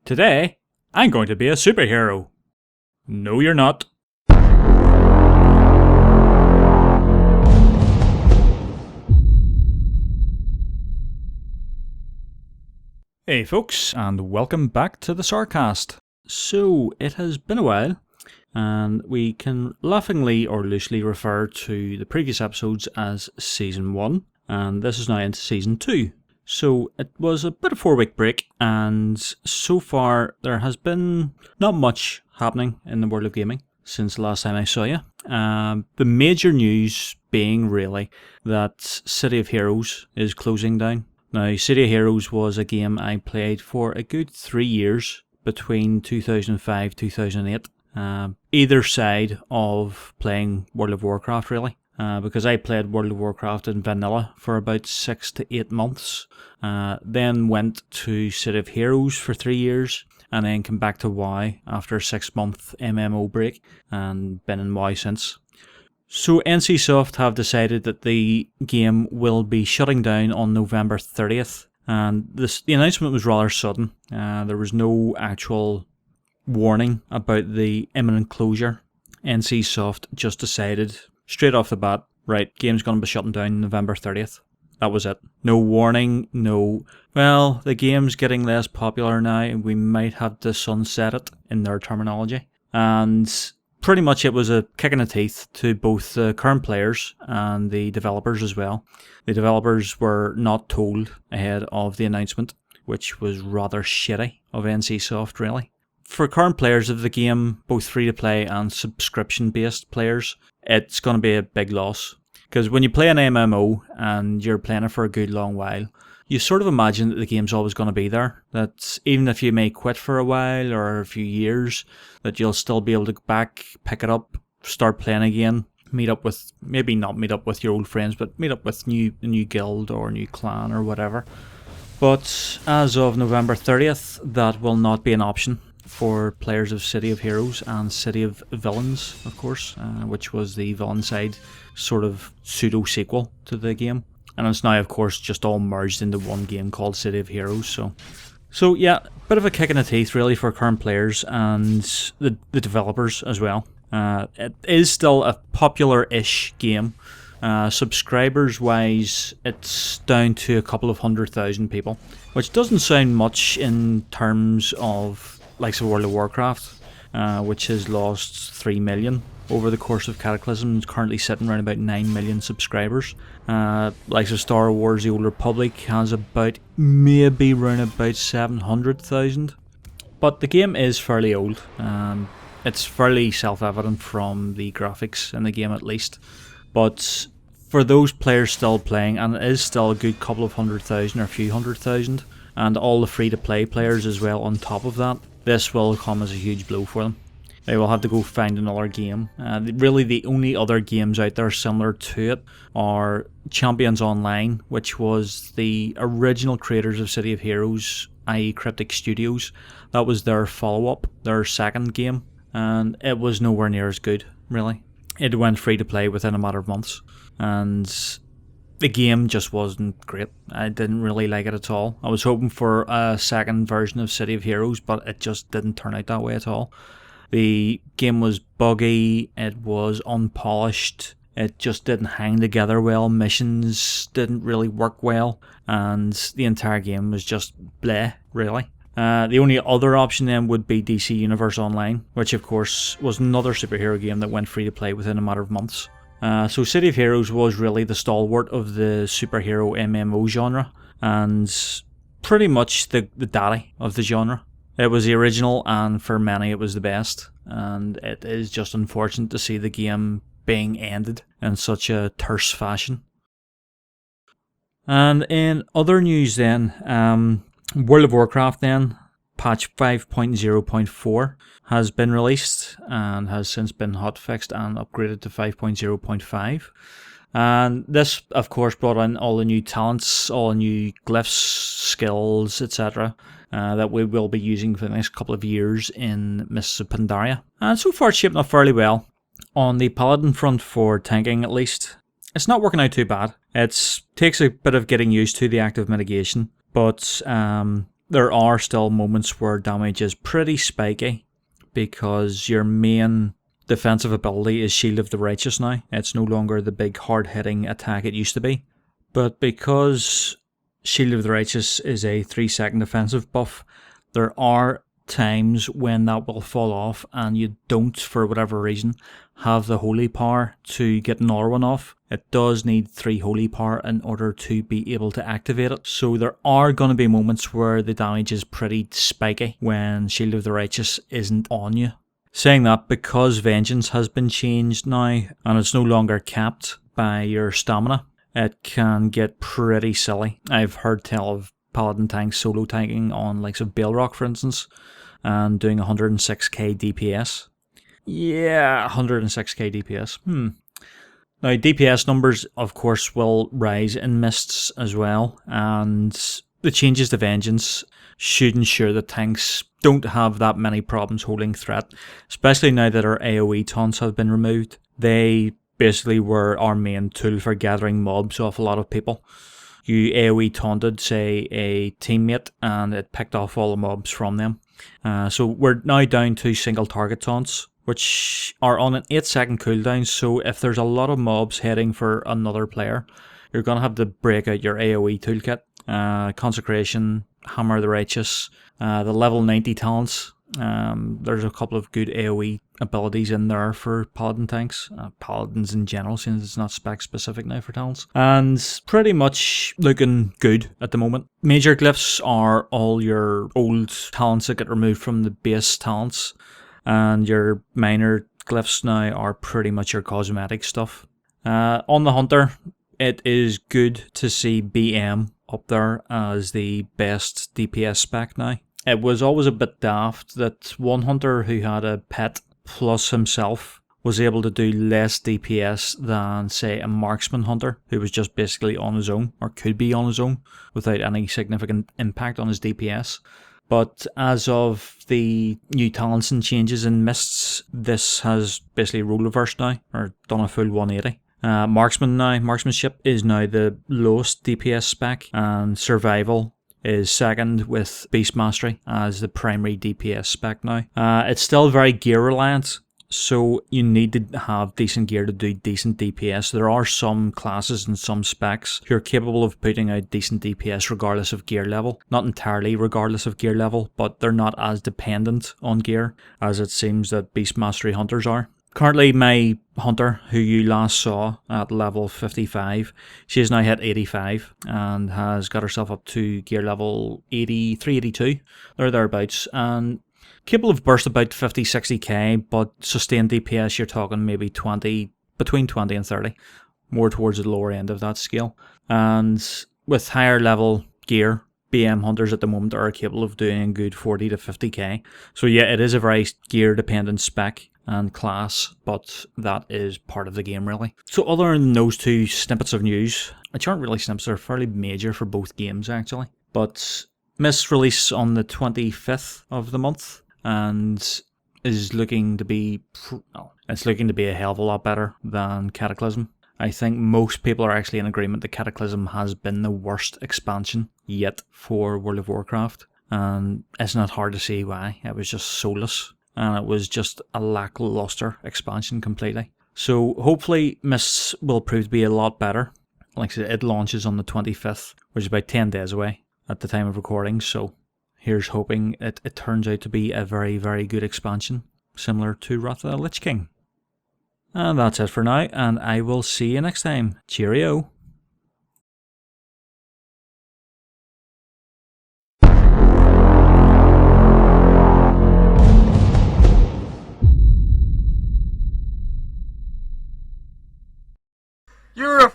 Today, I'm going to be a superhero. No, you're not. Hey folks, and welcome back to the Sarcast. So, it has been a while, and we can laughingly or loosely refer to the previous episodes as Season 1, and this is now into Season 2. So, it was a bit of a 4-week break, and so far there has been not much happening in the world of gaming since the last time I saw you. The major news being really that City of Heroes is closing down. Now, City of Heroes was a game I played for a good 3 years between 2005-2008, either side of playing World of Warcraft really, because I played World of Warcraft in vanilla for about 6 to 8 months, then went to City of Heroes for 3 years, and then came back to WoW after a 6-month MMO break, and been in WoW since. So NCSoft have decided that the game will be shutting down on November 30th, and the announcement was rather sudden. There was no actual warning about the imminent closure. NCSoft just decided straight off the bat, right, game's going to be shutting down November 30th. That was it. No warning, well, the game's getting less popular now and we might have to sunset it in their terminology. And pretty much it was a kick in the teeth to both the current players and the developers as well. The developers were not told ahead of the announcement, which was rather shitty of NCSoft really. For current players of the game, both free-to-play and subscription-based players, it's going to be a big loss. Because when you play an MMO and you're playing it for a good long while, you sort of imagine that the game's always going to be there. That even if you may quit for a while or a few years, that you'll still be able to go back, pick it up, start playing again, maybe not meet up with your old friends, but meet up with a new guild or a new clan or whatever. But as of November 30th, that will not be an option for players of City of Heroes and City of Villains, of course, which was the villain side sort of pseudo-sequel to the game. And it's now, of course, just all merged into one game called City of Heroes. So yeah, bit of a kick in the teeth really for current players and the developers as well. It is still a popular-ish game. Subscribers-wise, it's down to a couple of 100,000 people, which doesn't sound much in terms of likes of World of Warcraft, which has lost 3 million over the course of Cataclysm, and is currently sitting around about 9 million subscribers. Likes of Star Wars The Old Republic has maybe around about 700,000. But the game is fairly old. It's fairly self-evident from the graphics in the game at least. But for those players still playing, and it is still a good couple of 100,000 or a few 100,000, and all the free-to-play players as well on top of that, this will come as a huge blow for them. They will have to go find another game. Really the only other games out there similar to it are Champions Online, which was the original creators of City of Heroes, i.e. Cryptic Studios. That was their follow-up, their second game, and it was nowhere near as good, really. It went free to play within a matter of months, and the game just wasn't great. I didn't really like it at all. I was hoping for a second version of City of Heroes, but it just didn't turn out that way at all. The game was buggy, it was unpolished, it just didn't hang together well, missions didn't really work well, and the entire game was just bleh, really. The only other option then would be DC Universe Online, which of course was another superhero game that went free to play within a matter of months. So City of Heroes was really the stalwart of the superhero MMO genre, and pretty much the daddy of the genre. It was the original, and for many it was the best, and it is just unfortunate to see the game being ended in such a terse fashion. And in other news then, World of Warcraft then, patch 5.0.4 has been released and has since been hotfixed and upgraded to 5.0.5. And this, of course, brought in all the new talents, all the new glyphs, skills, etc. That we will be using for the next couple of years in Mists of Pandaria. And so far it's shaping up fairly well. On the Paladin front for tanking at least, it's not working out too bad. It takes a bit of getting used to the active mitigation, but there are still moments where damage is pretty spiky because your main defensive ability is Shield of the Righteous now. It's no longer the big hard-hitting attack it used to be. But because Shield of the Righteous is a 3-second defensive buff, there are times when that will fall off and you don't, for whatever reason, have the holy power to get another one off. It does need 3 holy power in order to be able to activate it. So there are going to be moments where the damage is pretty spiky when Shield of the Righteous isn't on you. Saying that, because Vengeance has been changed now and it's no longer capped by your stamina, it can get pretty silly. I've heard tell of Paladin tanks solo tanking on likes of Balerock, for instance, and doing 106k DPS. Yeah, 106k DPS. Now, DPS numbers, of course, will rise in Mists as well, and the changes to Vengeance should ensure that tanks don't have that many problems holding threat, especially now that our AoE taunts have been removed. They basically were our main tool for gathering mobs off a lot of people. You AoE taunted, say, a teammate, and it picked off all the mobs from them. So we're now down to single target taunts, which are on an 8-second cooldown, so if there's a lot of mobs heading for another player, you're going to have to break out your AoE toolkit. Consecration, Hammer of the Righteous, the level 90 talents. There's a couple of good AoE abilities in there for Paladin tanks, Paladins in general, since it's not spec specific now for talents, and pretty much looking good at the moment. Major glyphs are all your old talents that get removed from the base talents, and your minor glyphs now are pretty much your cosmetic stuff. On the Hunter, it is good to see BM up there as the best DPS spec now. It was always a bit daft that one hunter who had a pet plus himself was able to do less DPS than, say, a marksman hunter who was just basically on his own, or could be on his own, without any significant impact on his DPS. But as of the new talents and changes in Mists, this has basically role reversed now, or done a full 180. Marksmanship is now the lowest DPS spec, and survival is second, with Beast Mastery as the primary DPS spec now. It's still very gear reliant, so you need to have decent gear to do decent DPS. There are some classes and some specs who are capable of putting out decent DPS regardless of gear level. Not entirely regardless of gear level, but they're not as dependent on gear as it seems that Beast Mastery hunters are. Currently, my hunter, who you last saw at level 55, she has now hit 85 and has got herself up to gear level 83, 82, or thereabouts, and capable of burst about 50, 60k, but sustained DPS, you're talking maybe 20, between 20 and 30, more towards the lower end of that scale. And with higher level gear, BM hunters at the moment are capable of doing good 40 to 50k. So yeah, it is a very gear dependent spec and class, but that is part of the game really. So other than those two snippets of news, which aren't really snippets, they're fairly major for both games actually, but Mist release on the 25th of the month and is looking to be, it's looking to be a hell of a lot better than Cataclysm. I think most people are actually in agreement that Cataclysm has been the worst expansion yet for World of Warcraft, and it's not hard to see why. It was just soulless, and it was just a lackluster expansion completely. So hopefully Mists will prove to be a lot better. Like I said, it launches on the 25th, which is about 10 days away at the time of recording, so here's hoping it turns out to be a very, very good expansion, similar to Wrath of the Lich King. And that's it for now, and I will see you next time. Cheerio! You're a